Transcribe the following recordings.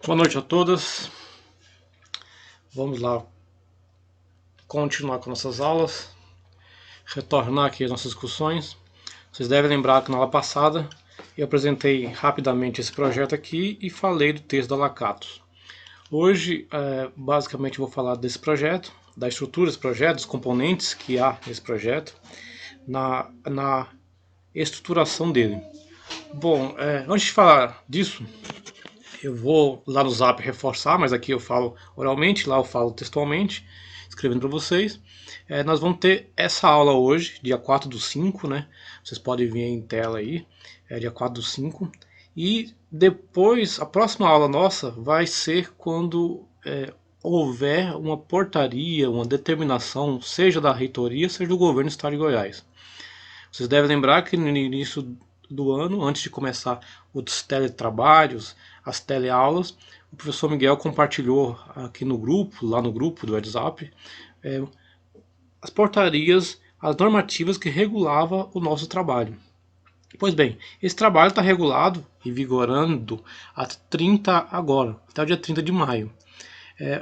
Boa noite a todas. Vamos lá continuar com nossas aulas, retornar aqui as nossas discussões. Vocês devem lembrar que na aula passada eu apresentei rapidamente esse projeto aqui e falei do texto da Lakatos. Hoje, basicamente, eu vou falar desse projeto, da estrutura desse projeto, dos componentes que há nesse projeto, na estruturação dele. Bom, antes de falar disso, eu vou lá no Zap reforçar, mas aqui eu falo oralmente, lá eu falo textualmente, escrevendo para vocês. Nós vamos ter essa aula hoje, dia 4/5, né? Vocês podem ver em tela aí, dia 4/5. E depois, a próxima aula nossa vai ser quando houver uma portaria, uma determinação, seja da reitoria, seja do governo do estado de Goiás. Vocês devem lembrar que no início do ano, antes de começar os teletrabalhos, as teleaulas, o professor Miguel compartilhou aqui no grupo, lá no grupo do WhatsApp, as portarias, as normativas que regulavam o nosso trabalho. Pois bem, esse trabalho está regulado e vigorando até 30 agora, até o dia 30 de maio.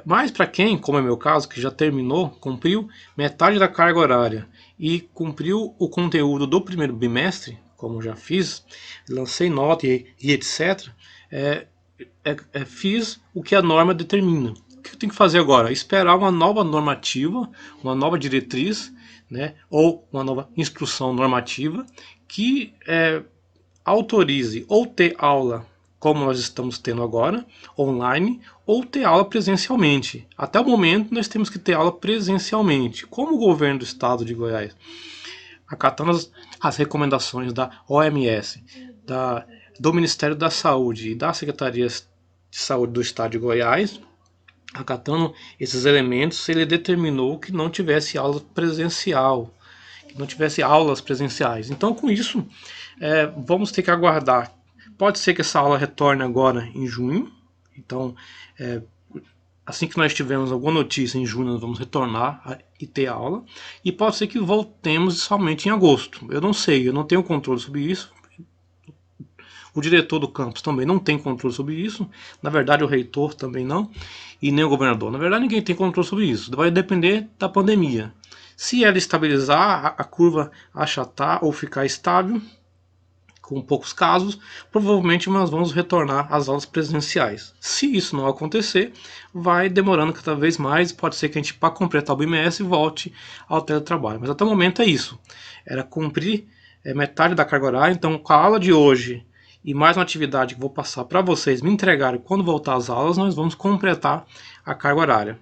Mas para quem, como é meu caso, que já terminou, cumpriu metade da carga horária e cumpriu o conteúdo do primeiro bimestre, como já fiz, lancei nota e etc., fiz o que a norma determina. O que eu tenho que fazer agora? Esperar uma nova normativa, uma nova diretriz, né, ou uma nova instrução normativa que autorize ou ter aula como nós estamos tendo agora, online, ou ter aula presencialmente. Até o momento nós temos que ter aula presencialmente. Como o governo do estado de Goiás, acatando as recomendações da OMS, do Ministério da Saúde e da Secretaria de Saúde do estado de Goiás, acatando esses elementos, ele determinou que não tivesse aula presencial, que não tivesse aulas presenciais. Então, com isso, vamos ter que aguardar. Pode ser que essa aula retorne agora em junho. Então, assim que nós tivermos alguma notícia em junho, nós vamos retornar e ter aula. E pode ser que voltemos somente em agosto. Eu não sei, eu não tenho controle sobre isso. O diretor do campus também não tem controle sobre isso. Na verdade, o reitor também não. E nem o governador. Na verdade, ninguém tem controle sobre isso. Vai depender da pandemia. Se ela estabilizar, a curva achatar ou ficar estável, com poucos casos, provavelmente nós vamos retornar às aulas presenciais. Se isso não acontecer, vai demorando cada vez mais, pode ser que a gente, para completar o bimestre, volte ao teletrabalho. Mas até o momento é isso, era cumprir metade da carga horária. Então, com a aula de hoje e mais uma atividade que vou passar para vocês me entregarem quando voltar às aulas, nós vamos completar a carga horária.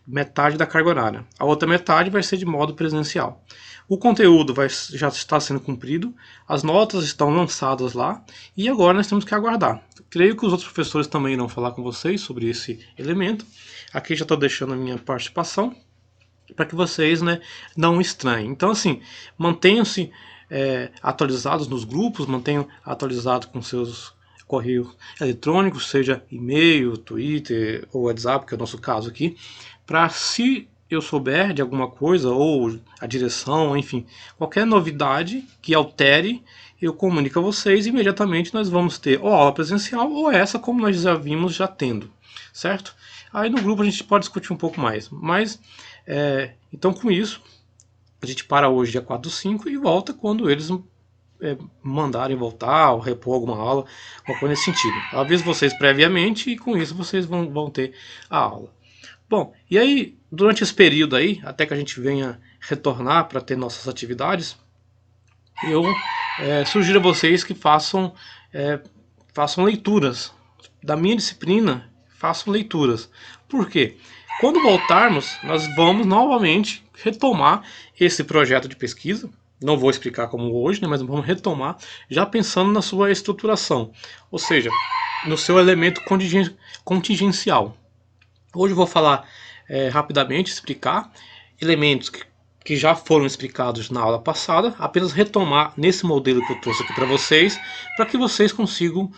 Metade da carga horária. A outra metade vai ser de modo presencial. O conteúdo já está sendo cumprido, as notas estão lançadas lá e agora nós temos que aguardar. Creio que os outros professores também irão falar com vocês sobre esse elemento. Aqui já estou deixando a minha participação para que vocês, né, não estranhem. Então, assim, mantenham-se atualizados nos grupos, mantenham atualizados com seus correios eletrônicos, seja e-mail, Twitter ou WhatsApp, que é o nosso caso aqui, para se eu souber de alguma coisa, ou a direção, enfim, qualquer novidade que altere, eu comunico a vocês e imediatamente nós vamos ter ou aula presencial ou essa como nós já vimos já tendo, certo? Aí no grupo a gente pode discutir um pouco mais, mas então com isso a gente para hoje dia 4/5 e volta quando eles mandarem voltar ou repor alguma aula, alguma coisa nesse sentido. Eu aviso vocês previamente e com isso vocês vão ter a aula. Bom, e aí, durante esse período aí, até que a gente venha retornar para ter nossas atividades, eu sugiro a vocês que façam leituras. Da minha disciplina, façam leituras. Por quê? Quando voltarmos, nós vamos novamente retomar esse projeto de pesquisa. Não vou explicar como hoje, né, mas vamos retomar, já pensando na sua estruturação. Ou seja, no seu elemento contingencial. Hoje eu vou falar rapidamente, explicar elementos que já foram explicados na aula passada, apenas retomar nesse modelo que eu trouxe aqui para vocês, para que vocês consigam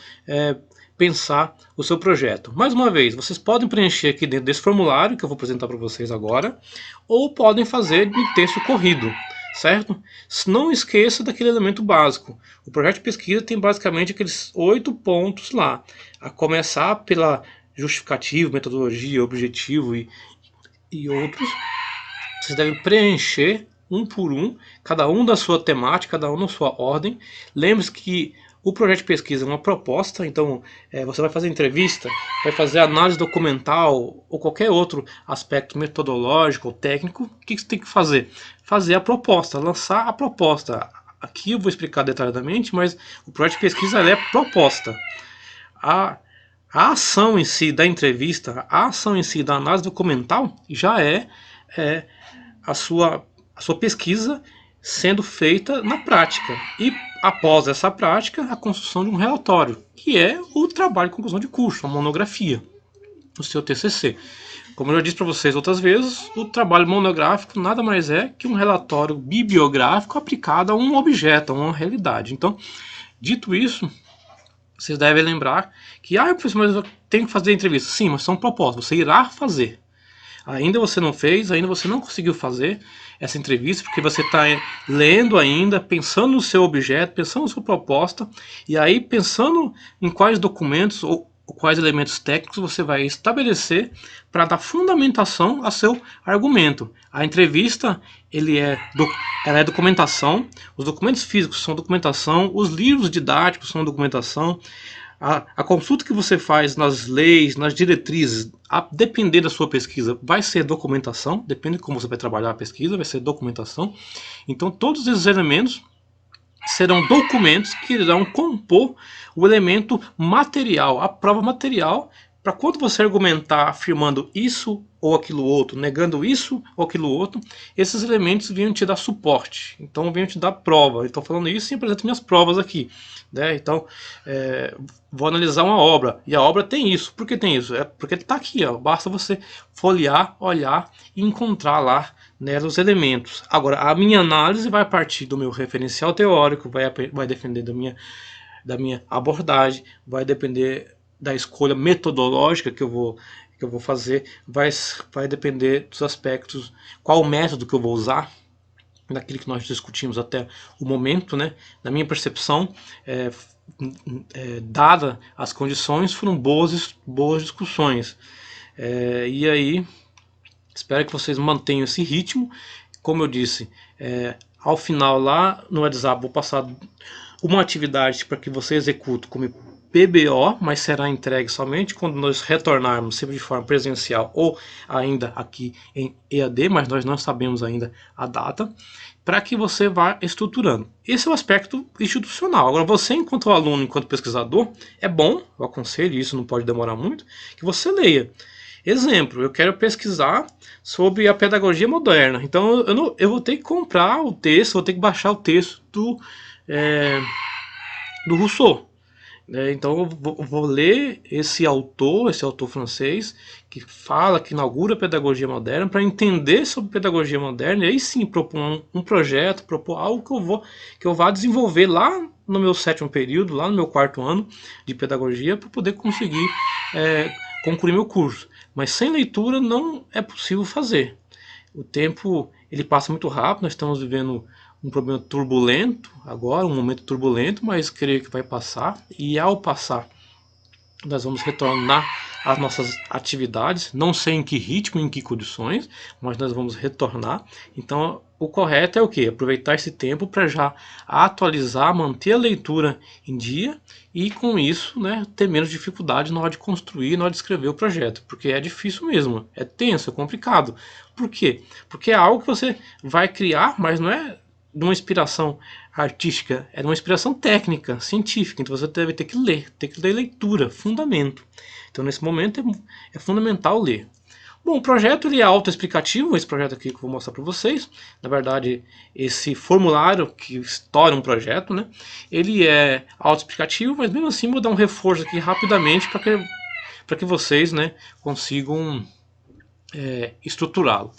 pensar o seu projeto. Mais uma vez, vocês podem preencher aqui dentro desse formulário que eu vou apresentar para vocês agora, ou podem fazer de texto corrido, certo? Não esqueça daquele elemento básico. O projeto de pesquisa tem basicamente aqueles 8 pontos lá, a começar pela justificativo, metodologia, objetivo e outros. Vocês devem preencher um por um, cada um da sua temática, cada um na sua ordem. Lembre-se que o projeto de pesquisa é uma proposta, então você vai fazer entrevista, vai fazer análise documental ou qualquer outro aspecto metodológico ou técnico. O que você tem que fazer? Fazer a proposta, lançar a proposta. Aqui eu vou explicar detalhadamente, mas o projeto de pesquisa é proposta. A ação em si da entrevista, a ação em si da análise documental já é a sua pesquisa sendo feita na prática. E após essa prática, a construção de um relatório, que é o trabalho de conclusão de curso, a monografia, o seu TCC. Como eu já disse para vocês outras vezes, o trabalho monográfico nada mais é que um relatório bibliográfico aplicado a um objeto, a uma realidade. Então, dito isso, vocês devem lembrar que, professor, mas eu tenho que fazer entrevista. Sim, mas são propostas, você irá fazer. Ainda você não fez, ainda você não conseguiu fazer essa entrevista, porque você está lendo ainda, pensando no seu objeto, pensando na sua proposta, e aí pensando em quais documentos ou quais elementos técnicos você vai estabelecer para dar fundamentação a seu argumento. A entrevista, ela é documentação, os documentos físicos são documentação, os livros didáticos são documentação, a consulta que você faz nas leis, nas diretrizes, a depender da sua pesquisa, vai ser documentação, depende de como você vai trabalhar a pesquisa, vai ser documentação. Então todos esses elementos serão documentos que irão compor o elemento material, a prova material, para quando você argumentar afirmando isso ou aquilo outro, negando isso ou aquilo outro, esses elementos venham te dar suporte, então venham te dar prova. Estou falando isso e apresento minhas provas aqui, né? Então, vou analisar uma obra, e a obra tem isso. Por que tem isso? É porque ele está aqui, ó. Basta você folhear, olhar e encontrar lá, né, os elementos. Agora, a minha análise vai partir do meu referencial teórico, vai depender da minha abordagem, vai depender da escolha metodológica que eu vou fazer, vai depender dos aspectos, qual o método que eu vou usar, daquilo que nós discutimos até o momento, né? Na minha percepção, dada as condições, foram boas discussões. E aí, espero que vocês mantenham esse ritmo. Como eu disse, ao final lá no WhatsApp vou passar uma atividade para que você execute como PBO, mas será entregue somente quando nós retornarmos, sempre de forma presencial ou ainda aqui em EAD, mas nós não sabemos ainda a data, para que você vá estruturando. Esse é o aspecto institucional. Agora, você enquanto aluno, enquanto pesquisador, é bom, eu aconselho, isso não pode demorar muito, que você leia. Exemplo, eu quero pesquisar sobre a pedagogia moderna, então eu vou ter que comprar o texto, vou ter que baixar o texto do Rousseau. Então eu vou ler esse autor francês, que fala, que inaugura a pedagogia moderna, para entender sobre pedagogia moderna, e aí sim propor um projeto, propor algo que eu vá desenvolver lá no meu 7º período, lá no meu 4º ano de pedagogia, para poder conseguir concluir meu curso. Mas sem leitura não é possível fazer. O tempo ele passa muito rápido, nós estamos vivendo um problema turbulento agora, um momento turbulento, mas creio que vai passar, e ao passar nós vamos retornar às nossas atividades, não sei em que ritmo, em que condições, mas nós vamos retornar. Então o correto é o quê? Aproveitar esse tempo para já atualizar, manter a leitura em dia, e com isso, né, ter menos dificuldade na hora de construir, na hora de escrever o projeto, porque é difícil mesmo, é tenso, é complicado. Por quê? Porque é algo que você vai criar, mas não é de uma inspiração artística, é de uma inspiração técnica, científica. Então você deve ter que ler leitura, fundamento. Então nesse momento é fundamental ler. Bom, o projeto ele é autoexplicativo, esse projeto aqui que eu vou mostrar para vocês. Na verdade, esse formulário que estoura um projeto, né? Ele é autoexplicativo, mas mesmo assim vou dar um reforço aqui rapidamente para que vocês, né, consigam estruturá-lo.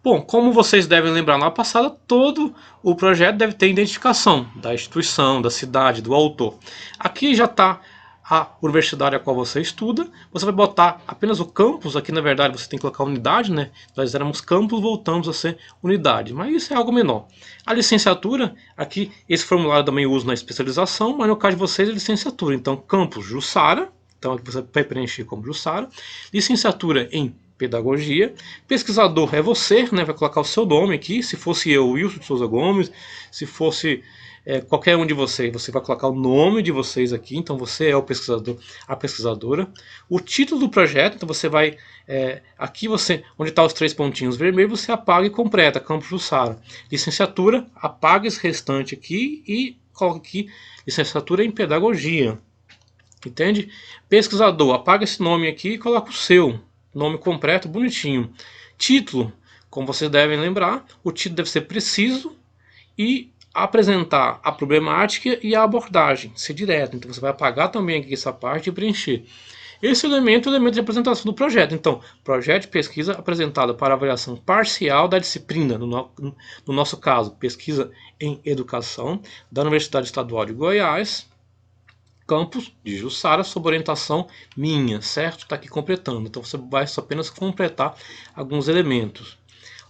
Bom, como vocês devem lembrar na passada, todo o projeto deve ter identificação da instituição, da cidade, do autor. Aqui já está a universidade a qual você estuda. Você vai botar apenas o campus, aqui na verdade você tem que colocar unidade, né? Nós éramos campus, voltamos a ser unidade, mas isso é algo menor. A licenciatura, aqui esse formulário também uso na especialização, mas no caso de vocês é licenciatura. Então campus Jussara, então aqui você vai preencher como Jussara. Licenciatura em Pedagogia. Pesquisador é você, né? Vai colocar o seu nome aqui. Se fosse eu, Wilson de Souza Gomes, se fosse qualquer um de vocês, você vai colocar o nome de vocês aqui. Então você é o pesquisador, a pesquisadora. O título do projeto, então você vai aqui você, onde está os 3 pontinhos vermelhos, você apaga e completa, Campus Jussara. Licenciatura, apaga esse restante aqui e coloca aqui licenciatura em Pedagogia. Entende? Pesquisador, apaga esse nome aqui e coloca o seu nome completo, bonitinho. Título, como vocês devem lembrar, o título deve ser preciso e apresentar a problemática e a abordagem, ser direto. Então você vai apagar também aqui essa parte e preencher. Esse elemento é o elemento de apresentação do projeto. Então, projeto de pesquisa apresentado para avaliação parcial da disciplina, no nosso caso, pesquisa em educação, da Universidade Estadual de Goiás, campus de Jussara, sob orientação minha, certo? Está aqui completando. Então você vai só apenas completar alguns elementos.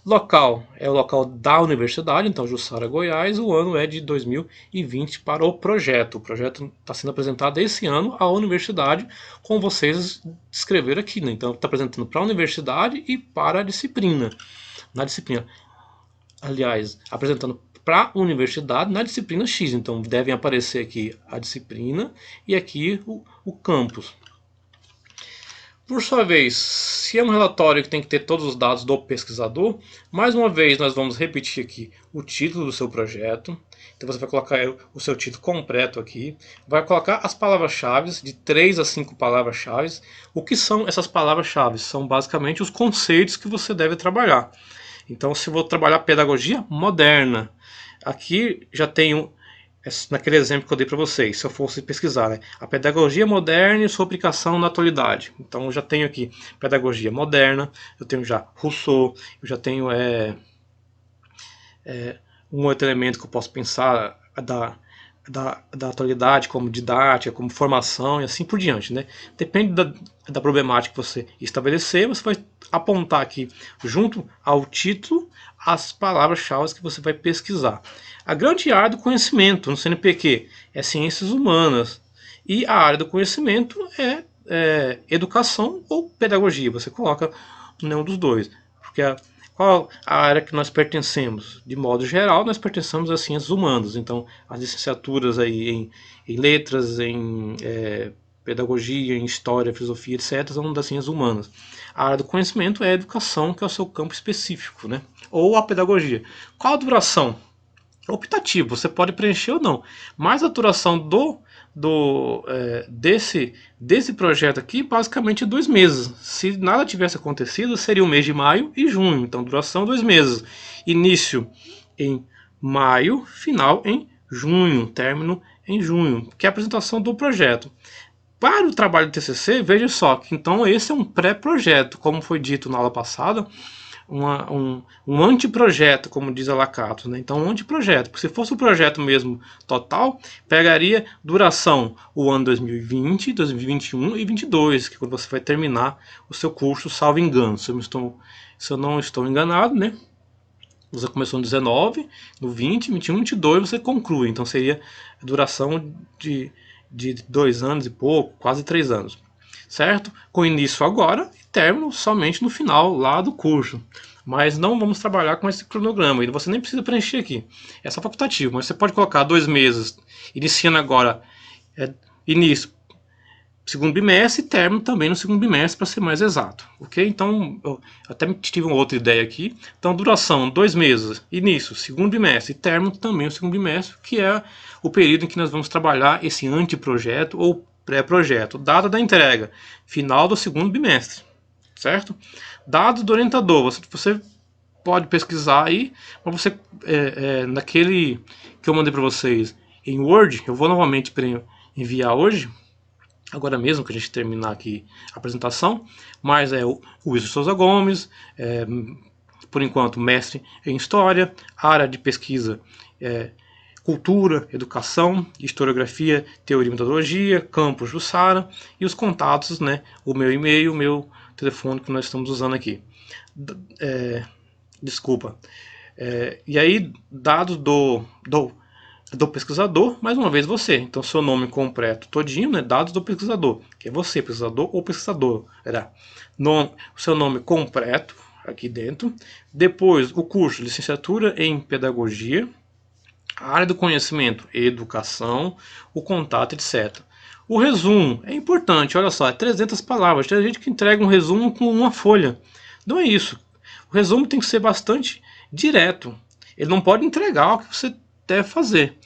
Local é o local da universidade, então Jussara, Goiás. O ano é de 2020 para o projeto. O projeto está sendo apresentado esse ano à universidade, como vocês descreveram aqui, né? Então está apresentando para a universidade e para a disciplina. Na disciplina, aliás, apresentando para a universidade na disciplina X. Então devem aparecer aqui a disciplina e aqui o campus. Por sua vez, se é um relatório que tem que ter todos os dados do pesquisador, mais uma vez nós vamos repetir aqui o título do seu projeto. Então você vai colocar o seu título completo aqui, vai colocar as palavras-chave, de 3 a 5 palavras-chave. O que são essas palavras-chave? São basicamente os conceitos que você deve trabalhar. Então, se eu vou trabalhar pedagogia moderna, aqui já tenho, naquele exemplo que eu dei para vocês, se eu fosse pesquisar, né, a pedagogia moderna e sua aplicação na atualidade. Então, eu já tenho aqui pedagogia moderna, eu tenho já Rousseau, eu já tenho um outro elemento que eu posso pensar da atualidade, como didática, como formação e assim por diante, né? Depende da problemática que você estabelecer, você vai apontar aqui, junto ao título, as palavras-chave que você vai pesquisar. A grande área do conhecimento no CNPq é ciências humanas e a área do conhecimento é educação ou pedagogia. Você coloca nenhum dos dois, porque qual a área que nós pertencemos? De modo geral, nós pertencemos às ciências humanas. Então, as licenciaturas aí em letras, em pedagogia, em história, filosofia, etc., são das ciências humanas. A área do conhecimento é a educação, que é o seu campo específico, né? Ou a pedagogia. Qual a duração? Optativo, você pode preencher ou não. Mas a duração desse projeto aqui, basicamente 2 meses. Se nada tivesse acontecido, seria o mês de maio e junho. Então, duração 2 meses. Início em maio, final em junho, término em junho, que é a apresentação do projeto. Para o trabalho do TCC, veja só, que então esse é um pré-projeto, como foi dito na aula passada, um anteprojeto, como diz a Lacato, né? Então, um anteprojeto, porque se fosse o projeto mesmo total, pegaria duração o ano 2020, 2021 e 2022, que é quando você vai terminar o seu curso, salvo engano, se eu não estou enganado, né? Você começou no 19, no 20, 21, 22 você conclui, então seria duração de 2 anos e pouco, quase 3 anos. Certo? Com início agora e término somente no final lá do curso. Mas não vamos trabalhar com esse cronograma. E você nem precisa preencher aqui. É só facultativo. Mas você pode colocar 2 meses, iniciando agora início segundo bimestre e término também no segundo bimestre, para ser mais exato. Ok? Então, eu até tive uma outra ideia aqui. Então, duração 2 meses, início, segundo bimestre e término também no segundo bimestre, que é o período em que nós vamos trabalhar esse anteprojeto ou pré-projeto. Data da entrega, final do segundo bimestre, certo? Dados do orientador, você pode pesquisar aí, mas você, naquele que eu mandei para vocês em Word, eu vou novamente enviar hoje, agora mesmo que a gente terminar aqui a apresentação, mas é o Wilson Souza Gomes, por enquanto mestre em História, área de pesquisa Cultura, Educação, Historiografia, Teoria e Metodologia, Campus Jussara, e os contatos, né, o meu e-mail, o meu telefone que nós estamos usando aqui. Desculpa. E aí, dados do pesquisador, mais uma vez você. Então, seu nome completo todinho, né? Dados do pesquisador, que é você, pesquisador ou pesquisadora. O seu nome completo aqui dentro. Depois, o curso, licenciatura em pedagogia, a área do conhecimento, educação, o contato, etc. O resumo é importante, olha só, é 300 palavras. Tem gente que entrega um resumo com uma folha. Não é isso. O resumo tem que ser bastante direto. Ele não pode entregar o que você deve fazer.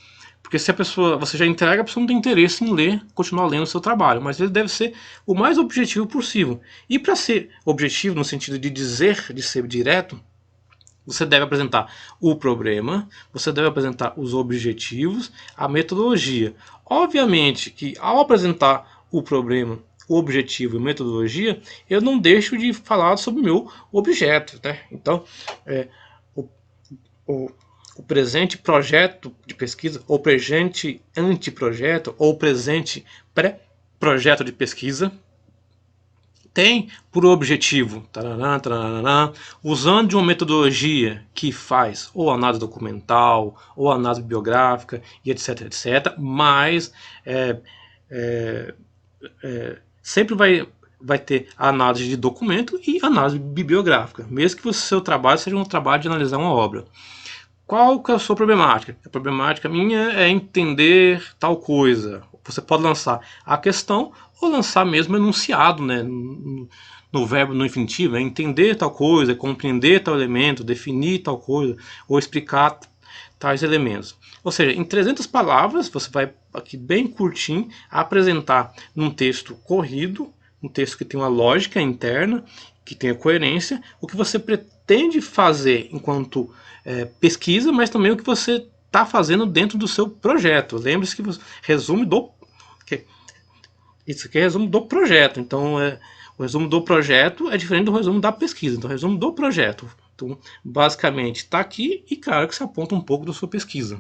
Porque se a pessoa, você já entrega, a pessoa não tem interesse em ler, continuar lendo o seu trabalho. Mas ele deve ser o mais objetivo possível. E para ser objetivo, no sentido de dizer, de ser direto, você deve apresentar o problema, você deve apresentar os objetivos, a metodologia. Obviamente que ao apresentar o problema, o objetivo e a metodologia, eu não deixo de falar sobre o meu objeto, né? Então, o, o, o presente projeto de pesquisa, ou presente anteprojeto, ou presente pré-projeto de pesquisa, tem por objetivo, usando de uma metodologia que faz ou análise documental, ou análise bibliográfica, e etc, etc, mas sempre vai ter análise de documento e análise bibliográfica, mesmo que o seu trabalho seja um trabalho de analisar uma obra. Qual que é a sua problemática? A problemática minha é entender tal coisa. Você pode lançar a questão ou lançar mesmo enunciado, né? No verbo no infinitivo, é entender tal coisa, compreender tal elemento, definir tal coisa, ou explicar tais elementos. Ou seja, em 300 palavras, você vai aqui bem curtinho apresentar num texto corrido, um texto que tem uma lógica interna, que tenha coerência, o que você pretende fazer enquanto pesquisa, mas também o que você está fazendo dentro do seu projeto. Lembre-se que você resume do... Isso aqui é resumo do projeto. Então, o resumo do projeto é diferente do resumo da pesquisa. Então, resumo do projeto. Então, basicamente, está aqui e, claro, que se aponta um pouco da sua pesquisa.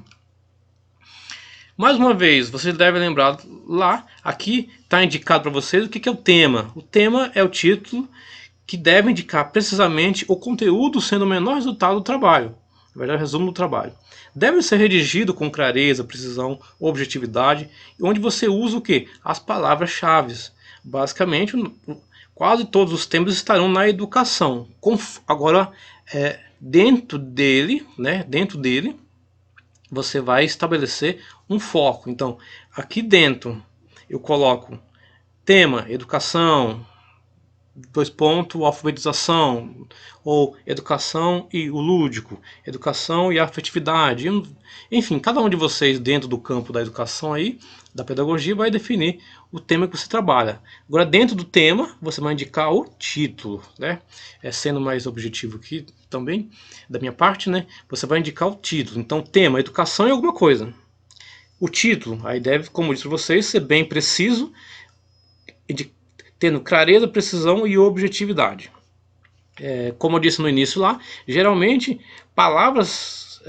Mais uma vez, você deve lembrar lá, aqui está indicado para vocês o que é o tema. O tema é o título que deve indicar precisamente o conteúdo sendo o menor resultado do trabalho. Na verdade, o resumo do trabalho. Deve ser redigido com clareza, precisão, objetividade, onde você usa o quê? As palavras-chave. Basicamente, quase todos os temas estarão na educação. Agora, dentro dele, você vai estabelecer um foco. Então, aqui dentro, eu coloco tema, educação, alfabetização, ou educação e o lúdico, educação e a afetividade. Enfim, cada um de vocês dentro do campo da educação aí, da pedagogia, vai definir o tema que você trabalha. Agora, dentro do tema, você vai indicar o título, né? Sendo mais objetivo aqui também, da minha parte, né? Você vai indicar o título. Então, tema, educação e alguma coisa. O título, aí deve, como eu disse para vocês, ser bem preciso, tendo clareza, precisão e objetividade. Como eu disse no início lá, geralmente palavras,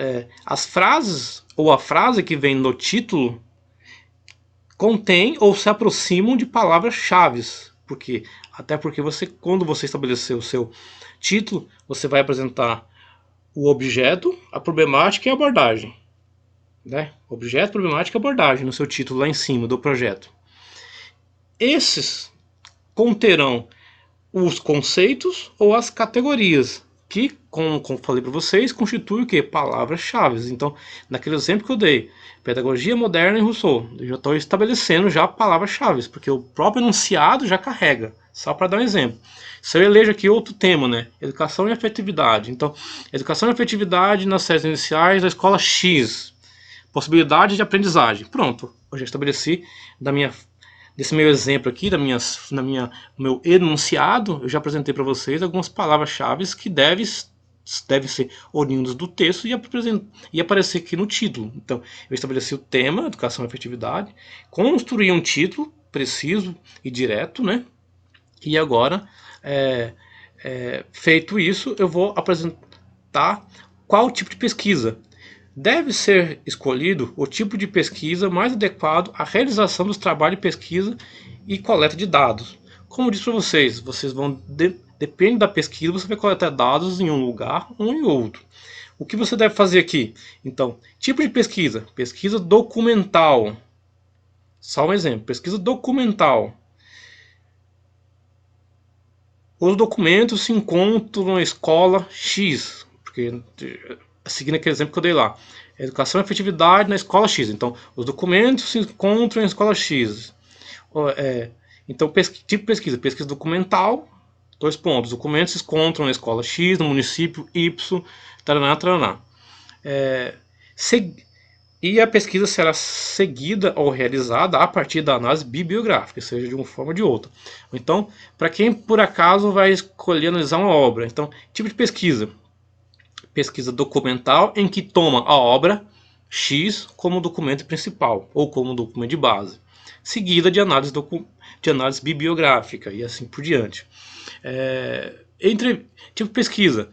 as frases ou a frase que vem no título contém ou se aproximam de palavras-chave. Até porque quando você estabelecer o seu título, você vai apresentar o objeto, a problemática e a abordagem. Né? Objeto, problemática e abordagem no seu título lá em cima do projeto. Esses conterão os conceitos ou as categorias, que, como falei para vocês, constituem o que? Palavras-chave. Então, naquele exemplo que eu dei, pedagogia moderna em Rousseau, eu já estou estabelecendo já palavras-chave, porque o próprio enunciado já carrega, só para dar um exemplo. Se eu elejo aqui outro tema, né? Educação e afetividade. Então, educação e afetividade nas séries iniciais da escola X. Possibilidade de aprendizagem. Pronto, eu já estabeleci desse meu exemplo aqui, no meu enunciado, eu já apresentei para vocês algumas palavras-chave que devem ser oriundas do texto e aparecer aqui no título. Então, eu estabeleci o tema, educação e afetividade, construí um título preciso e direto, né? E agora, feito isso, eu vou apresentar qual tipo de pesquisa. Deve ser escolhido o tipo de pesquisa mais adequado à realização dos trabalhos de pesquisa e coleta de dados. Como eu disse para vocês vão depende da pesquisa, você vai coletar dados em um lugar ou em outro. O que você deve fazer aqui? Então, tipo de pesquisa: pesquisa documental. Só um exemplo: pesquisa documental. Os documentos se encontram na escola X, porque seguindo aquele exemplo que eu dei lá, educação e afetividade na escola X. Então, os documentos se encontram na escola X. Então, tipo de pesquisa: pesquisa documental, dois pontos, documentos se encontram na escola X, no município Y, taraná, taraná. E a pesquisa será seguida ou realizada a partir da análise bibliográfica, seja de uma forma ou de outra. Então, para quem por acaso vai escolher analisar uma obra, então, tipo de pesquisa: pesquisa documental, em que toma a obra X como documento principal ou como documento de base, seguida de análise bibliográfica e assim por diante. Tipo de pesquisa: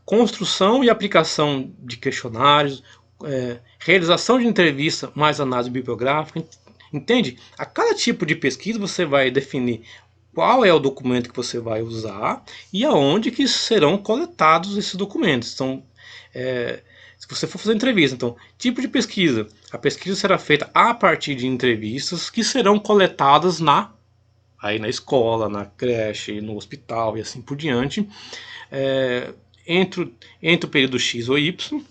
construção e aplicação de questionários, realização de entrevista mais análise bibliográfica. Entende? A cada tipo de pesquisa você vai definir qual é o documento que você vai usar e aonde que serão coletados esses documentos. Então, se você for fazer entrevista, então, tipo de pesquisa: a pesquisa será feita a partir de entrevistas que serão coletadas na escola, na creche, no hospital e assim por diante, entre o período X ou Y,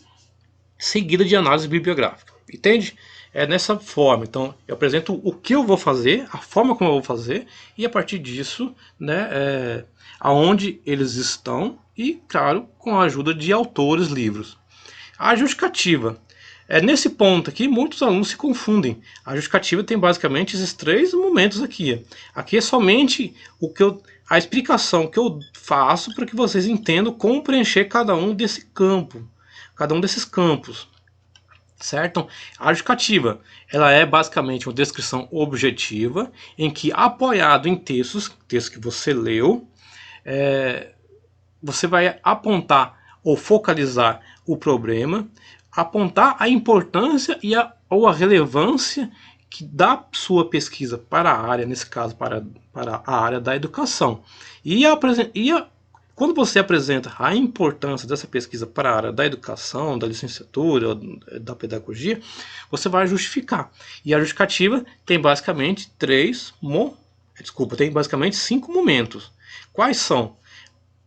seguida de análise bibliográfica. Entende? É nessa forma. Então, eu apresento o que eu vou fazer, a forma como eu vou fazer, e a partir disso, né, aonde eles estão, e, claro, com a ajuda de autores, livros. A justificativa. Nesse ponto aqui, muitos alunos se confundem. A justificativa tem basicamente esses três momentos aqui. Aqui é somente a explicação que eu faço para que vocês entendam como preencher cada um desses campos. Certo? A justificativa, ela é basicamente uma descrição objetiva em que, apoiado em textos que você leu, você vai apontar ou focalizar o problema, apontar a importância ou a relevância que da sua pesquisa para a área, nesse caso para a área da educação. Quando você apresenta a importância dessa pesquisa para a área da educação, da licenciatura, da pedagogia, você vai justificar. E a justificativa tem basicamente tem basicamente 5 momentos. Quais são?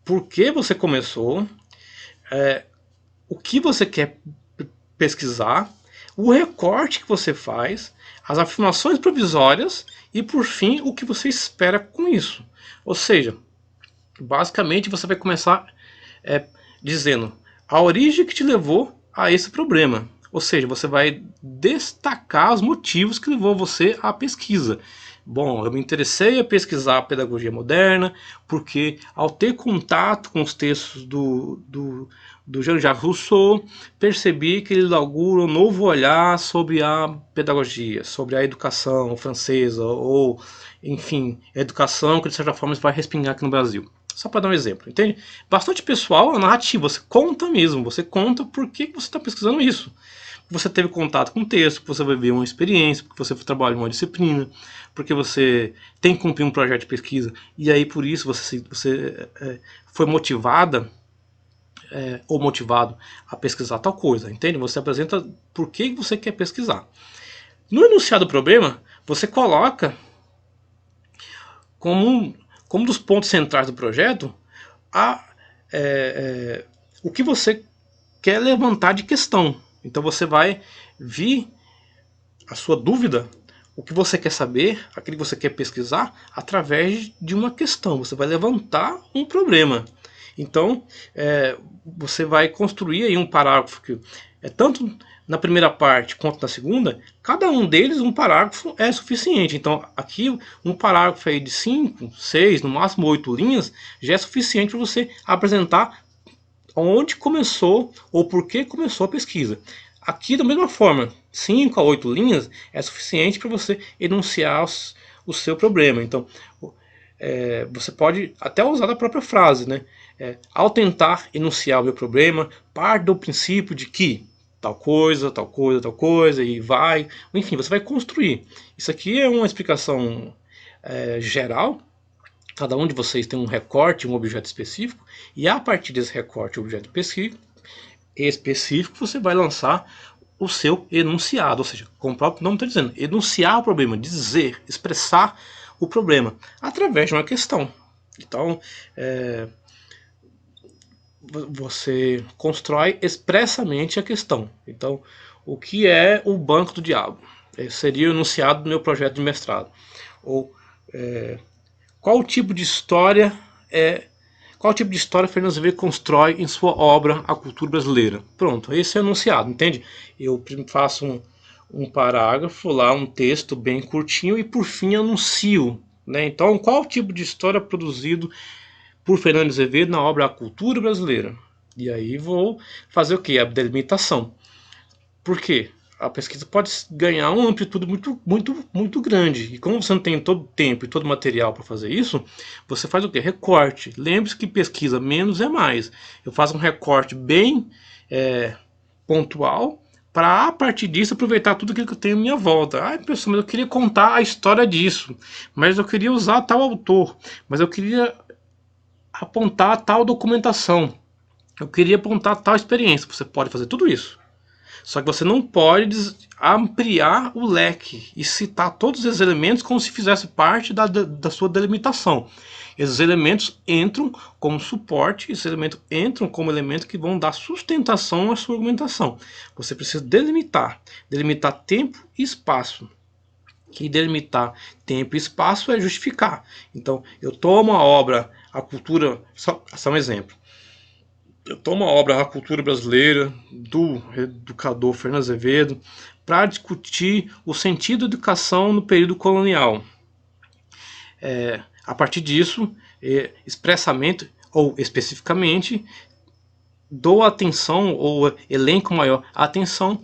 Por que você começou? O que você quer pesquisar? O recorte que você faz? As afirmações provisórias? E, por fim, o que você espera com isso? Ou seja, basicamente você vai começar dizendo a origem que te levou a esse problema. Ou seja, você vai destacar os motivos que levou você à pesquisa. Bom, eu me interessei a pesquisar a pedagogia moderna porque, ao ter contato com os textos do Jean-Jacques Rousseau, percebi que ele inaugura um novo olhar sobre a pedagogia, sobre a educação francesa, ou, enfim, a educação que de certa forma vai respingar aqui no Brasil. Só para dar um exemplo, entende? Bastante pessoal, a narrativa, você conta mesmo, você conta por que você está pesquisando isso. Você teve contato com o texto, porque você viveu uma experiência, porque você trabalha em uma disciplina, porque você tem que cumprir um projeto de pesquisa, e aí por isso você foi motivada ou motivado a pesquisar tal coisa, entende? Você apresenta por que você quer pesquisar. No enunciado do problema, você coloca como um dos pontos centrais do projeto o que você quer levantar de questão. Então você vai vir a sua dúvida, o que você quer saber, aquilo que você quer pesquisar, através de uma questão. Você vai levantar um problema. Então, você vai construir aí um parágrafo que tanto na primeira parte quanto na segunda, cada um deles, um parágrafo é suficiente. Então, aqui, um parágrafo aí de 5, 6, no máximo 8 linhas, já é suficiente para você apresentar onde começou ou por que começou a pesquisa. Aqui, da mesma forma, 5 a 8 linhas é suficiente para você enunciar o seu problema. Então, você pode até usar a própria frase, né? Ao tentar enunciar o meu problema, parte do princípio de que tal coisa, tal coisa, tal coisa, e vai... Enfim, você vai construir. Isso aqui é uma explicação geral. Cada um de vocês tem um recorte, um objeto específico, e a partir desse recorte, objeto específico, específico, você vai lançar o seu enunciado, ou seja, como o próprio nome está dizendo, enunciar o problema, dizer, expressar o problema através de uma questão. Então, você constrói expressamente a questão. Então, o que é o banco do diabo? Seria o enunciado do meu projeto de mestrado. Ou qual tipo de história Fernando Azevedo constrói em sua obra A Cultura Brasileira? Pronto, esse é o enunciado, entende? Eu faço um parágrafo lá, um texto bem curtinho e por fim anuncio. Né? Então, qual tipo de história produzido por Fernando Azevedo na obra A Cultura Brasileira? E aí vou fazer o que? A delimitação. Por quê? A pesquisa pode ganhar uma amplitude muito grande. E como você não tem todo o tempo e todo o material para fazer isso, você faz o quê? Recorte. Lembre-se que pesquisa menos é mais. Eu faço um recorte bem pontual para, a partir disso, aproveitar tudo aquilo que eu tenho à minha volta. Ah, professor, mas eu queria contar a história disso. Mas eu queria usar tal autor. Mas eu queria apontar tal documentação. Eu queria apontar tal experiência. Você pode fazer tudo isso. Só que você não pode ampliar o leque e citar todos esses elementos como se fizesse parte da sua delimitação. Esses elementos entram como suporte, esses elementos entram como elementos que vão dar sustentação à sua argumentação. Você precisa delimitar tempo e espaço. Que delimitar tempo e espaço é justificar. Então, eu tomo a obra, a cultura, só um exemplo. Eu tomo a obra A Cultura Brasileira, do educador Fernando Azevedo, para discutir o sentido da educação no período colonial. A partir disso, expressamente ou especificamente, dou atenção ou elenco maior atenção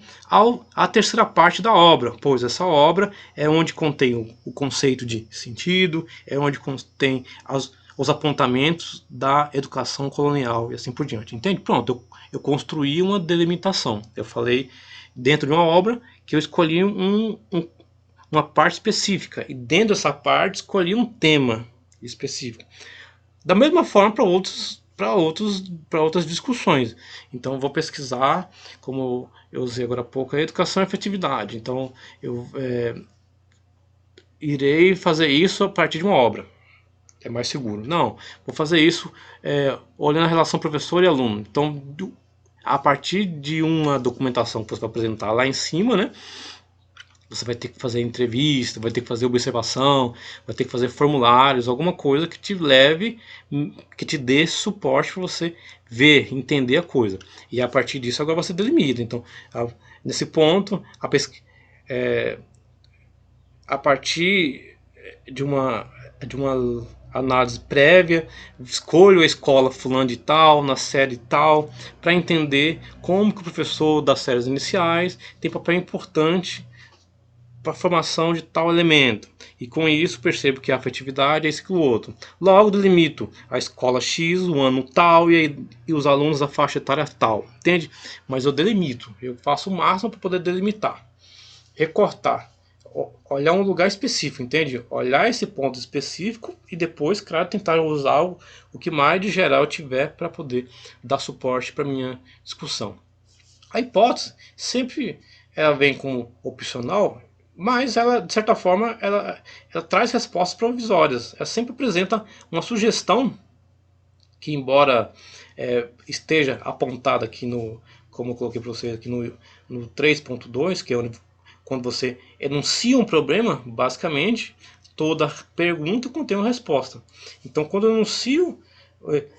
à terceira parte da obra, pois essa obra é onde contém o conceito de sentido, é onde contém os apontamentos da educação colonial e assim por diante. Entende? Pronto, eu construí uma delimitação. Eu falei dentro de uma obra que eu escolhi uma parte específica e dentro dessa parte escolhi um tema específico. Da mesma forma para outras discussões. Então eu vou pesquisar, como eu usei agora há pouco, a educação e afetividade. Então eu irei fazer isso a partir de uma obra. É mais seguro. Não, vou fazer isso olhando a relação professor e aluno. Então, a partir de uma documentação que você vai apresentar lá em cima, né? Você vai ter que fazer entrevista, vai ter que fazer observação, vai ter que fazer formulários, alguma coisa que te leve, que te dê suporte para você ver, entender a coisa. E a partir disso agora você delimita. Então, nesse ponto, a partir de uma análise prévia, escolho a escola fulano de tal, na série tal, para entender como que o professor das séries iniciais tem papel importante para a formação de tal elemento. E com isso percebo que a afetividade é isso que o outro. Logo delimito a escola X, o ano tal e os alunos da faixa etária tal. Entende? Mas eu delimito. Eu faço o máximo para poder delimitar. Recortar. Olhar um lugar específico, entende? Olhar esse ponto específico e depois, claro, tentar usar o que mais de geral tiver para poder dar suporte para minha discussão. A hipótese sempre ela vem como opcional, mas ela, de certa forma, ela traz respostas provisórias. Ela sempre apresenta uma sugestão que, embora esteja apontada aqui como eu coloquei para vocês aqui no 3.2, que é quando você enuncia um problema, basicamente, toda pergunta contém uma resposta. Então, quando eu enuncio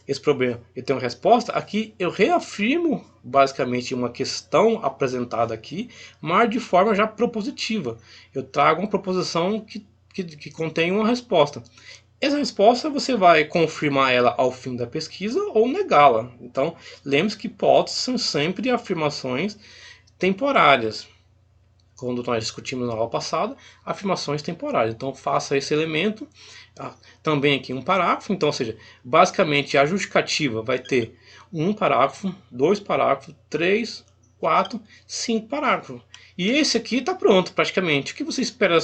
esse problema e tenho uma resposta, aqui eu reafirmo basicamente uma questão apresentada aqui, mas de forma já propositiva. Eu trago uma proposição que contém uma resposta. Essa resposta você vai confirmar ela ao fim da pesquisa ou negá-la. Então, lembre-se que hipóteses são sempre afirmações temporárias. Quando nós discutimos na aula passada, afirmações temporárias. Então, faça esse elemento, também aqui um parágrafo. Então, ou seja, basicamente a justificativa vai ter um parágrafo, 2 parágrafos, 3, 4, 5 parágrafos. E esse aqui está pronto praticamente. O que você espera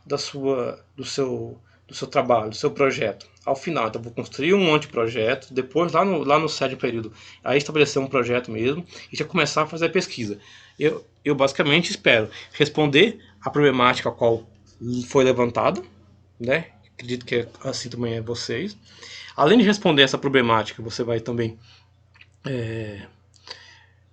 do seu trabalho, do seu projeto? ao final. Então, vou construir um monte de projetos, depois lá no sétimo período, aí estabelecer um projeto mesmo e já começar a fazer a pesquisa. Eu basicamente espero responder a problemática a qual foi levantada, né? Acredito que assim também é vocês. Além de responder essa problemática, você vai também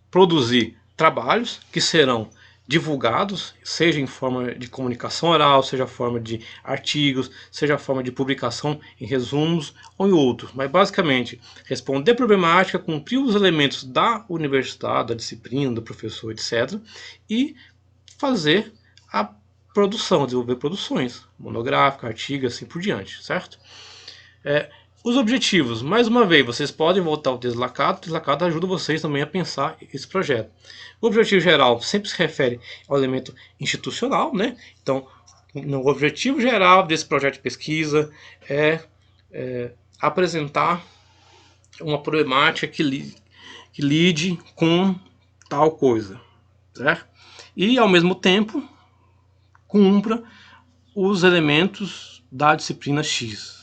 produzir trabalhos que serão divulgados, seja em forma de comunicação oral, seja em forma de artigos, seja em forma de publicação em resumos ou em outros. Mas basicamente, responder a problemática, cumprir os elementos da universidade, da disciplina, do professor, etc. E fazer a produção, desenvolver produções, monográfica, artigo, assim por diante, certo? Os objetivos, mais uma vez, vocês podem voltar ao deslacado. O deslacado ajuda vocês também a pensar esse projeto. O objetivo geral sempre se refere ao elemento institucional, né? Então, o objetivo geral desse projeto de pesquisa é apresentar uma problemática que lide com tal coisa, certo? E, ao mesmo tempo, cumpra os elementos da disciplina X.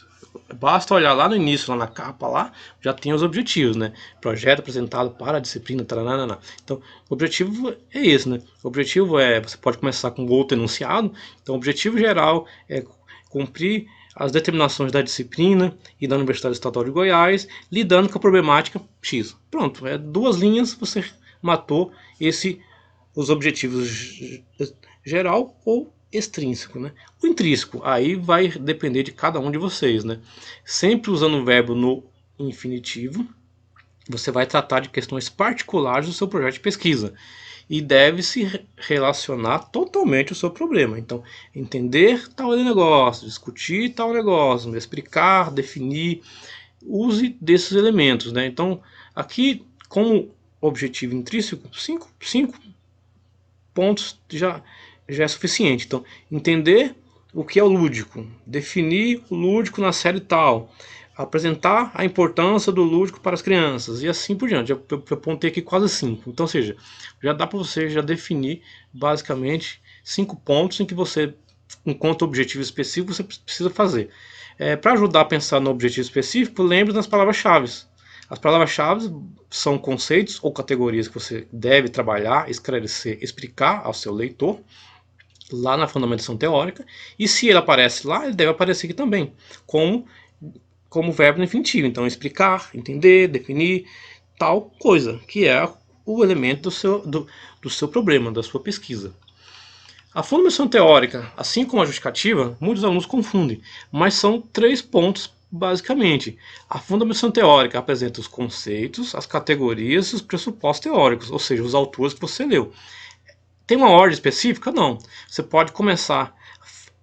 Basta olhar lá no início, lá na capa, lá já tem os objetivos, né? Projeto apresentado para a disciplina, taranana. Então, o objetivo é esse, né? O objetivo é, você pode começar com outro enunciado. Então, o objetivo geral é cumprir as determinações da disciplina e da Universidade Estadual de Goiás, lidando com a problemática X. Pronto, duas linhas, você matou os objetivos geral ou extrínseco, né? O intrínseco, aí vai depender de cada um de vocês, né? Sempre usando o verbo no infinitivo, você vai tratar de questões particulares do seu projeto de pesquisa e deve se relacionar totalmente ao seu problema. Então, entender tal negócio, discutir tal negócio, explicar, definir, use desses elementos, né? Então, aqui, como objetivo intrínseco, cinco pontos já é suficiente. Então, entender o que é o lúdico, definir o lúdico na série tal, apresentar a importância do lúdico para as crianças e assim por diante. Eu apontei aqui quase 5. Então, ou seja, já dá para você já definir basicamente 5 pontos em que você, enquanto objetivo específico, você precisa fazer. Para ajudar a pensar no objetivo específico, lembre das palavras-chave. As palavras-chave são conceitos ou categorias que você deve trabalhar, esclarecer, explicar ao seu leitor lá na fundamentação teórica, e se ele aparece lá, ele deve aparecer aqui também, como verbo no infinitivo. Então, explicar, entender, definir, tal coisa, que é o elemento do seu problema, da sua pesquisa. A fundamentação teórica, assim como a justificativa, muitos alunos confundem, mas são 3 pontos basicamente. A fundamentação teórica apresenta os conceitos, as categorias e os pressupostos teóricos, ou seja, os autores que você leu. Tem uma ordem específica? Não. Você pode começar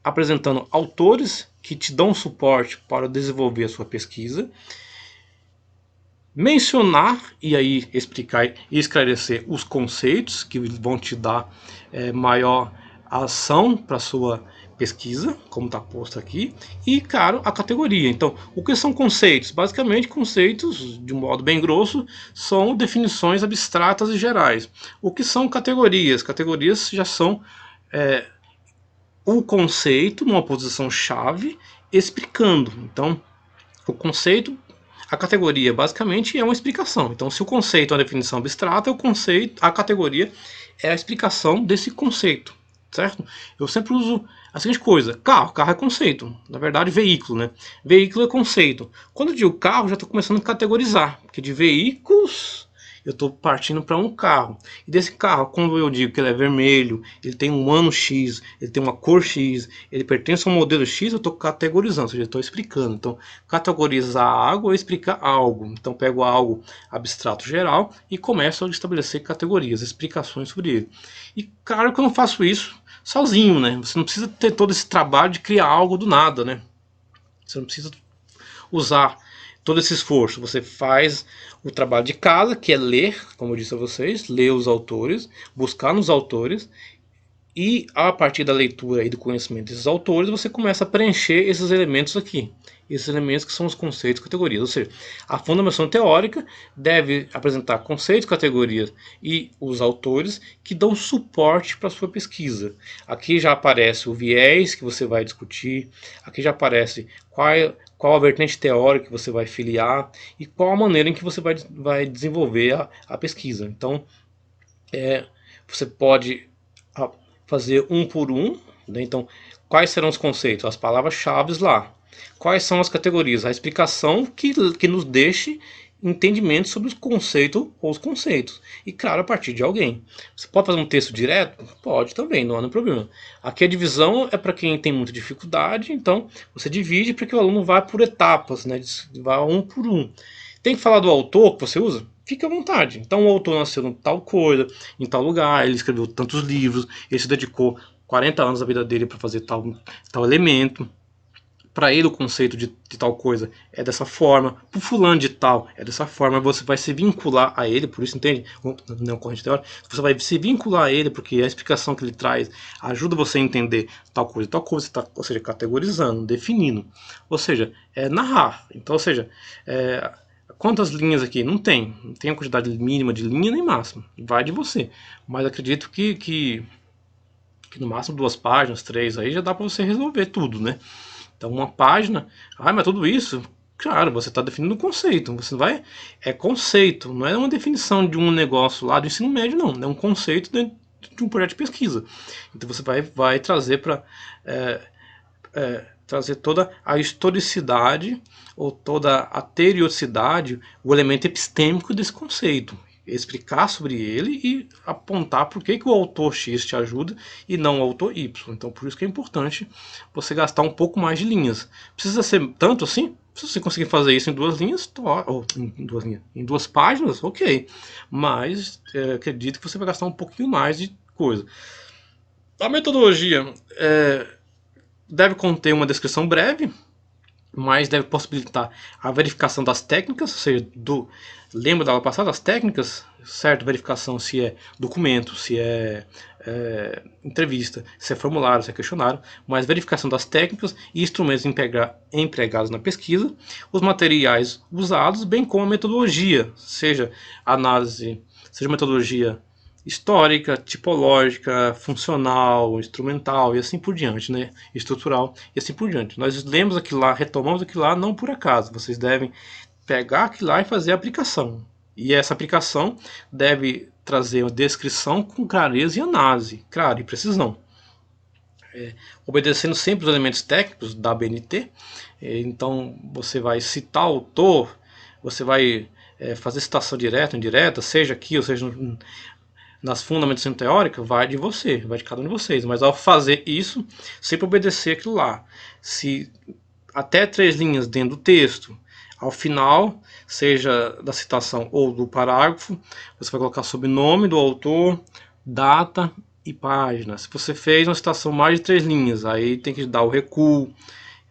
apresentando autores que te dão suporte para desenvolver a sua pesquisa, mencionar e aí explicar e esclarecer os conceitos que vão te dar maior ação para a sua pesquisa, como está posto aqui, e, claro, a categoria. Então, o que são conceitos? Basicamente, conceitos, de um modo bem grosso, são definições abstratas e gerais. O que são categorias? Categorias já são o conceito numa posição chave explicando. Então, o conceito, a categoria basicamente é uma explicação. Então, se o conceito é uma definição abstrata, a categoria é a explicação desse conceito, certo? Eu sempre uso a seguinte coisa: carro é conceito, na verdade veículo, né? Veículo é conceito. Quando eu digo carro, já estou começando a categorizar, porque de veículos eu estou partindo para um carro. E desse carro, quando eu digo que ele é vermelho, ele tem um ano X, ele tem uma cor X, ele pertence a um modelo X, eu estou categorizando, ou seja, estou explicando. Então, categorizar algo é explicar algo. Então, pego algo abstrato geral e começo a estabelecer categorias, explicações sobre ele. E claro que eu não faço isso sozinho, né? Você não precisa ter todo esse trabalho de criar algo do nada, né? Você não precisa usar todo esse esforço. Você faz o trabalho de casa, que é ler, como eu disse a vocês, ler os autores, buscar nos autores, e a partir da leitura e do conhecimento desses autores, você começa a preencher esses elementos aqui. esses elementos que são os conceitos e categorias. Ou seja, a fundamentação teórica deve apresentar conceitos, categorias e os autores que dão suporte para a sua pesquisa. Aqui já aparece o viés que você vai discutir, aqui já aparece qual a vertente teórica que você vai filiar e qual a maneira em que você vai desenvolver a pesquisa. Então, você pode fazer um por um, né? Então, quais serão os conceitos? As palavras-chave lá. Quais são as categorias? A explicação que nos deixe entendimento sobre os conceitos ou os conceitos. E claro, a partir de alguém. Você pode fazer um texto direto? Pode também, não há nenhum problema. Aqui a divisão é para quem tem muita dificuldade, então você divide para que o aluno vá por etapas, né? Vá um por um. Tem que falar do autor que você usa? Fique à vontade. Então o autor nasceu em tal coisa, em tal lugar, ele escreveu tantos livros, ele se dedicou 40 anos da vida dele para fazer tal elemento. Para ele o conceito de tal coisa é dessa forma, para o fulano de tal é dessa forma, você vai se vincular a ele, por isso, entende? Não corrente teórica, você vai se vincular a ele, porque a explicação que ele traz ajuda você a entender tal coisa, tá, ou seja, categorizando, definindo, ou seja, narrar. Então, ou seja, quantas linhas aqui? Não tem a quantidade mínima de linha nem máxima, vai de você, mas acredito que no máximo 2 páginas, 3, aí já dá para você resolver tudo, né? Então uma página, mas tudo isso, claro, você está definindo um conceito, você vai, é conceito, não é uma definição de um negócio lá do ensino médio, não, é um conceito dentro de um projeto de pesquisa. Então você vai trazer para trazer toda a historicidade ou toda a periodicidade, o elemento epistêmico desse conceito, explicar sobre ele e apontar por que o autor X te ajuda e não o autor Y. Então por isso que é importante você gastar um pouco mais de linhas. Precisa ser tanto assim? Se você conseguir fazer isso em 2 linhas, ou em 2 páginas, ok. Mas acredito que você vai gastar um pouquinho mais de coisa. A metodologia deve conter uma descrição breve, mas deve possibilitar a verificação das técnicas, ou seja, lembra da aula passada, as técnicas, certo? Verificação se é documento, se é entrevista, se é formulário, se é questionário, mas verificação das técnicas e instrumentos empregados na pesquisa, os materiais usados, bem como a metodologia, seja análise, seja metodologia histórica, tipológica, funcional, instrumental e assim por diante, né? Estrutural e assim por diante. Nós lemos aquilo lá, retomamos aquilo lá, não por acaso. Vocês devem pegar aquilo lá e fazer a aplicação. E essa aplicação deve trazer uma descrição com clareza e análise, claro, e precisão. Obedecendo sempre os elementos técnicos da ABNT. Então você vai citar o autor, você vai fazer citação direta, indireta, seja aqui ou seja nas fundamentação teórica, vai de você, vai de cada um de vocês. Mas ao fazer isso, sempre obedecer aquilo lá. Se até 3 linhas dentro do texto, ao final, seja da citação ou do parágrafo, você vai colocar sobrenome do autor, data e página. Se você fez uma citação mais de 3 linhas, aí tem que dar o recuo,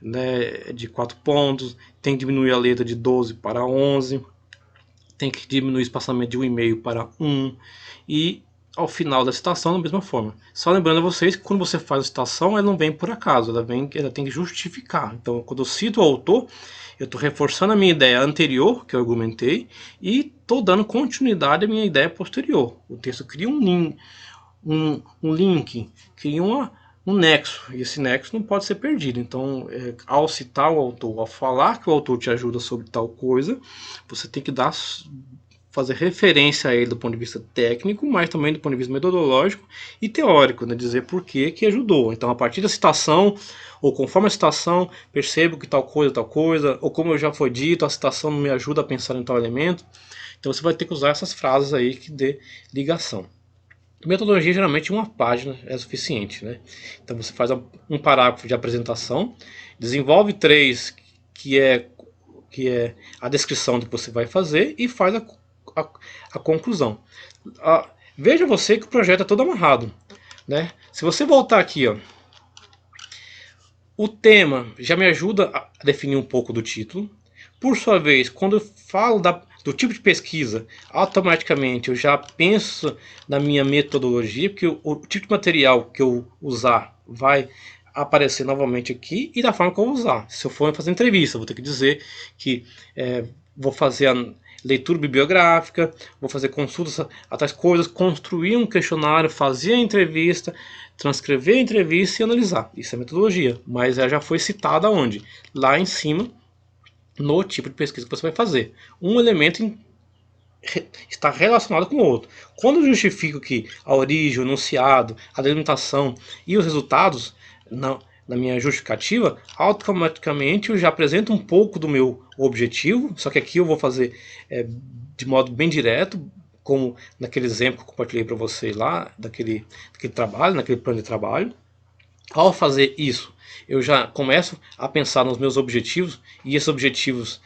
né, de 4 pontos, tem que diminuir a letra de 12 para 11, tem que diminuir o espaçamento de 1,5 para 1 e ao final da citação da mesma forma. Só lembrando a vocês que quando você faz a citação, ela não vem por acaso, ela tem que justificar. Então, quando eu cito o autor, eu estou reforçando a minha ideia anterior, que eu argumentei, e estou dando continuidade à minha ideia posterior. O texto cria um link, cria um nexo, e esse nexo não pode ser perdido. Então, ao citar o autor, ao falar que o autor te ajuda sobre tal coisa, você tem que fazer referência a ele do ponto de vista técnico, mas também do ponto de vista metodológico e teórico, né? Dizer por que ajudou. Então, a partir da citação, ou conforme a citação, percebo que tal coisa, ou como já foi dito, a citação me ajuda a pensar em tal elemento. Então, você vai ter que usar essas frases aí que dê ligação. Metodologia, geralmente, uma página é suficiente, né? Então, você faz um parágrafo de apresentação, desenvolve 3, que é a descrição do que você vai fazer, e faz a conclusão. Veja você que o projeto é todo amarrado, né? Se você voltar aqui, ó, o tema já me ajuda a definir um pouco do título. Por sua vez, quando eu falo do tipo de pesquisa, automaticamente eu já penso na minha metodologia, porque o tipo de material que eu usar vai aparecer novamente aqui e da forma que eu vou usar. Se eu for fazer entrevista, vou ter que dizer que vou fazer a leitura bibliográfica, vou fazer consultas a tais coisas, construir um questionário, fazer a entrevista, transcrever a entrevista e analisar. Isso é metodologia, mas ela já foi citada onde? Lá em cima, no tipo de pesquisa que você vai fazer. Um elemento está relacionado com o outro. Quando eu justifico que a origem, o enunciado, a delimitação e os resultados na minha justificativa, automaticamente eu já apresento um pouco do meu objetivo, só que aqui eu vou fazer de modo bem direto, como naquele exemplo que eu compartilhei para vocês lá, daquele trabalho, naquele plano de trabalho. Ao fazer isso, eu já começo a pensar nos meus objetivos, e esses objetivos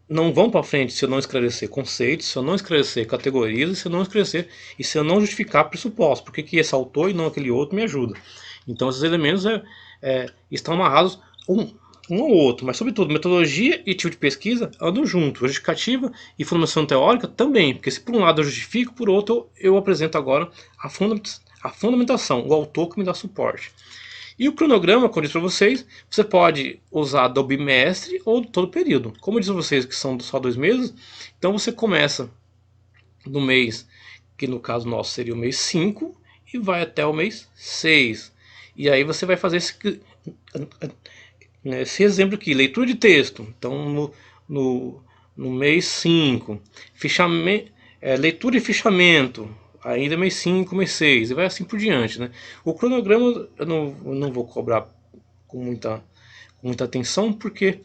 não vão para frente se eu não esclarecer conceitos, se eu não esclarecer categorias, se eu não esclarecer e se eu não justificar pressupostos. Por que esse autor e não aquele outro me ajuda? Então esses elementos estão amarrados um ao outro, mas sobretudo metodologia e tipo de pesquisa andam juntos. Justificativa e formulação teórica também, porque se por um lado eu justifico, por outro eu apresento agora a fundamentação, o autor que me dá suporte. E o cronograma, como eu disse para vocês, você pode usar do bimestre ou do todo período. Como eu disse para vocês que são só 2 meses, então você começa no mês, que no caso nosso seria o mês 5, e vai até o mês 6. E aí você vai fazer esse exemplo aqui, leitura de texto. Então no mês 5, leitura e fichamento, ainda mês 5, mês 6, e vai assim por diante, né? O cronograma eu não vou cobrar com muita atenção, porque,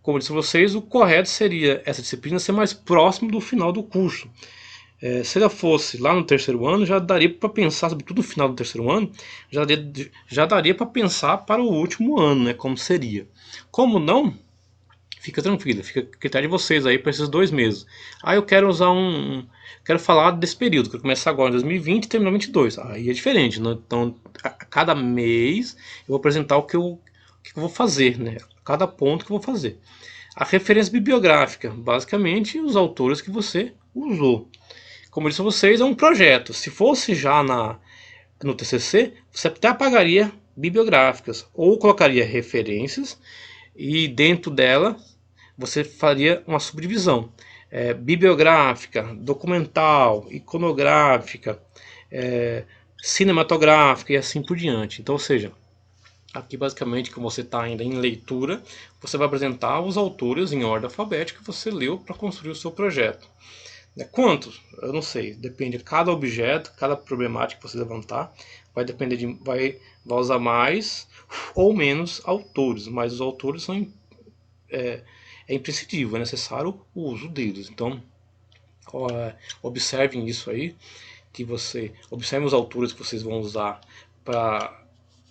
como eu disse a vocês, o correto seria essa disciplina ser mais próximo do final do curso. Se ela fosse lá no terceiro ano, já daria para pensar, sobretudo no final do terceiro ano, já daria para pensar para o último ano, né, como seria. Como não, fica tranquilo, fica a critério de vocês aí para esses 2 meses. Eu quero usar quero falar desse período, que começa agora em 2020 e termina em 2022. Aí é diferente, né? Então a cada mês eu vou apresentar o que eu vou fazer, né? Cada ponto que eu vou fazer. A referência bibliográfica, basicamente os autores que você usou. Como eu disse a vocês, é um projeto. Se fosse já no TCC, você até apagaria bibliográficas ou colocaria referências e dentro dela você faria uma subdivisão bibliográfica, documental, iconográfica, cinematográfica e assim por diante. Então, ou seja, aqui basicamente que você está ainda em leitura, você vai apresentar os autores em ordem alfabética que você leu para construir o seu projeto. Quantos? Eu não sei, depende de cada objeto, cada problemática que você levantar, vai depender vai usar mais ou menos autores, mas os autores são é imprescindível, é necessário o uso deles. Então, observem isso aí, observem os autores que vocês vão usar para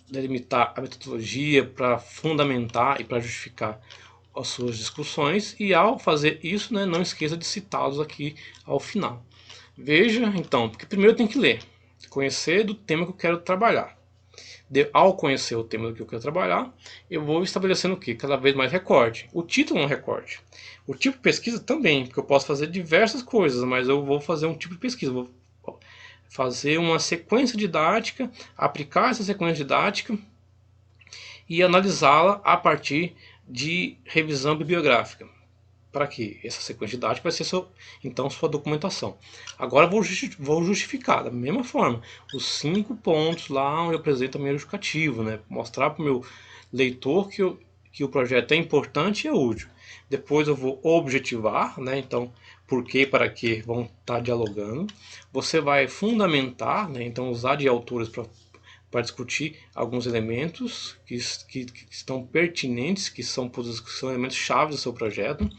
delimitar a metodologia, para fundamentar e para justificar as suas discussões, e ao fazer isso, né, não esqueça de citá-los aqui ao final. Veja então, porque primeiro eu tenho que ler, conhecer do tema que eu quero trabalhar. Ao conhecer o tema do que eu quero trabalhar, eu vou estabelecendo o que? Cada vez mais recorte. O título é um recorte. O tipo de pesquisa também, porque eu posso fazer diversas coisas, mas eu vou fazer um tipo de pesquisa. Vou fazer uma sequência didática, aplicar essa sequência didática e analisá-la a partir de revisão bibliográfica. Para que essa sequência didática vai ser então sua documentação. Agora vou justificar da mesma forma os 5 pontos lá onde eu apresento a minha justificativa, né? Mostrar para o meu leitor que o projeto é importante e é útil. Depois eu vou objetivar, né? Então, por que, para que vão estar dialogando. Você vai fundamentar, né? Então usar de autores para discutir alguns elementos que estão pertinentes, que são elementos chaves do seu projeto.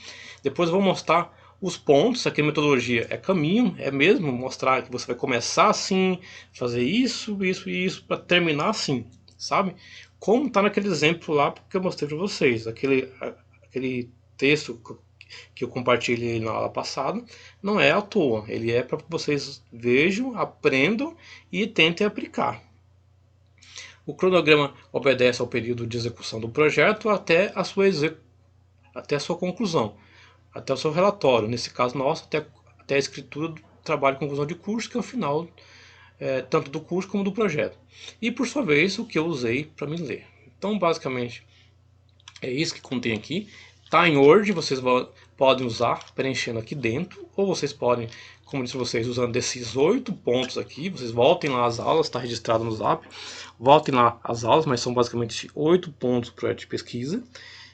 Depois eu vou mostrar os pontos, aqui a metodologia é caminho, é mesmo mostrar que você vai começar assim, fazer isso, isso e isso, para terminar assim, sabe? Como está naquele exemplo lá que eu mostrei para vocês, aquele texto que eu compartilhei na aula passada, não é à toa, ele é para que vocês vejam, aprendam e tentem aplicar. O cronograma obedece ao período de execução do projeto até a sua conclusão, até o seu relatório, nesse caso nosso, até a escritura do trabalho de conclusão de curso, que é o final tanto do curso como do projeto. E por sua vez, o que eu usei para me ler. Então, basicamente, é isso que contém aqui. Está em Word, vocês podem usar preenchendo aqui dentro, ou vocês podem, como disse vocês, usando desses 8 pontos aqui. Vocês voltem lá às aulas, está registrado no Zap. Voltem lá às aulas, mas são basicamente 8 pontos para o projeto de pesquisa.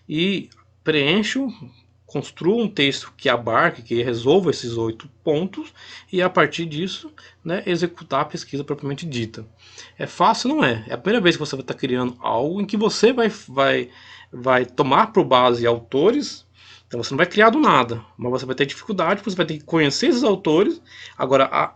E preencham, construa um texto que abarque, que resolva esses 8 pontos, e a partir disso, né, executar a pesquisa propriamente dita. É fácil? Não é. É a primeira vez que você vai estar criando algo em que você vai tomar por base autores. Então você não vai criar do nada, mas você vai ter dificuldade, você vai ter que conhecer esses autores. Agora,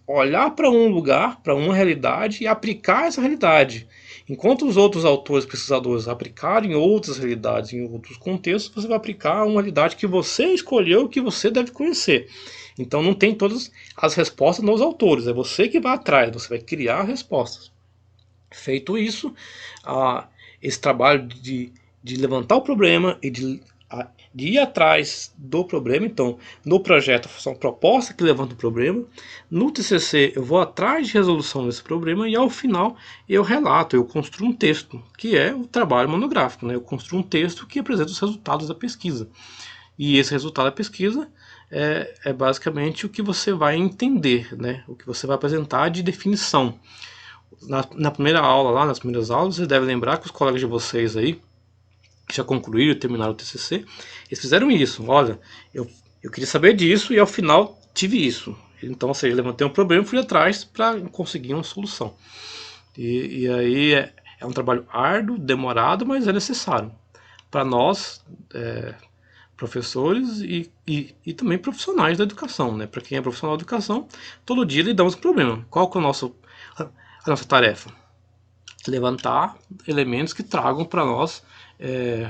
olhar para um lugar, para uma realidade e aplicar essa realidade. Enquanto os outros autores pesquisadores aplicarem outras realidades em outros contextos, você vai aplicar uma realidade que você escolheu, que você deve conhecer. Então não tem todas as respostas nos autores, é você que vai atrás, você vai criar respostas. Feito isso, esse trabalho de levantar o problema e de ir atrás do problema. Então, no projeto, são propostas que levantam o problema. No TCC, eu vou atrás de resolução desse problema e, ao final, eu relato, eu construo um texto, que é o trabalho monográfico, né? Eu construo um texto que apresenta os resultados da pesquisa. E esse resultado da pesquisa é basicamente o que você vai entender, né? O que você vai apresentar de definição. Na primeira aula, lá nas primeiras aulas, vocês devem lembrar que os colegas de vocês aí, que já concluíram e terminaram o TCC, eles fizeram isso. Olha, eu queria saber disso e ao final tive isso. Então, ou seja, levantei um problema e fui atrás para conseguir uma solução. E aí é um trabalho árduo, demorado, mas é necessário para nós, professores e também profissionais da educação, né? Para quem é profissional da educação, todo dia lidamos com problema. Qual que é a nossa tarefa? Levantar elementos que tragam para nós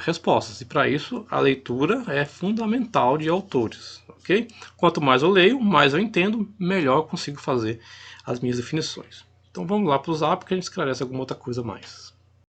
respostas. E para isso a leitura é fundamental de autores, ok? Quanto mais eu leio, mais eu entendo, melhor eu consigo fazer as minhas definições. Então vamos lá para o Zap que a gente esclarece alguma outra coisa mais.